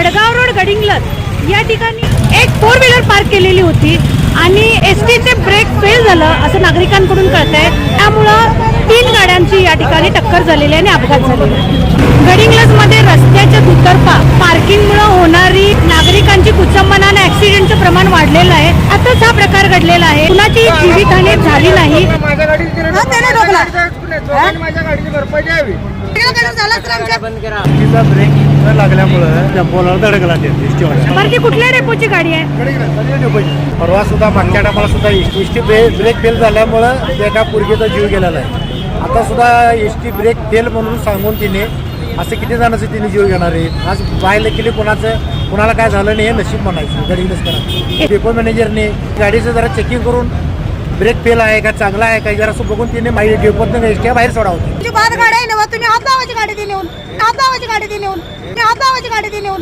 Vadgaon road Gadhinglaj या ठिकाणी एक 4 व्हीलर पार्क केलेली होती आणि एसटीचे ब्रेक फेल झालं असं नागरिकांकडून कळतंय। त्यामुळं 3 गाड्यांची या ठिकाणी टक्कर झालेली आणि अपघात झालेला आहे। गडिंग्लज मध्ये रस्त्याच्या दुतर्फा पार्किंगमुळे होणारी नागरिकांची कुचंबनाने ऍक्सिडेंटचं प्रमाण वाढलेलं आहे। आताच हा प्रकार घडलेला आहे। कुणाची जीवितहानी झाली नाही। माझ्या गाडीची भरपाई द्यावी। तिचा ब्रेक न लागल्यामुळं पोलाला धडकला बरं, ती कुठल्या डेपोची गाडी आहे? परवा सुद्धा मागच्या टायमाला सुद्धा एसटी ब्रेक फेल झाल्यामुळं एका पोरगीचा जीव गेलेला आहे। आता सुद्धा एसटी ब्रेक फेल म्हणून सांगून तिने असं किती जणांचं तिने जीव घेणार आहे। आज पाहिलं केली कोणाला काय झालं नाही हे नशीब म्हणायचं। गडिंग्लज करा डेपो मॅनेजरने गाडीचं जरा चेकिंग करून ब्रेक फेल आहे का चांगला आहे का जरा असं बघून तिने माहिती डेपोतनं एसटी बाहेर सोडा होती। तुमची बाद गाडी आहे ना, तुम्ही हात लावायची गाडी ती नेऊन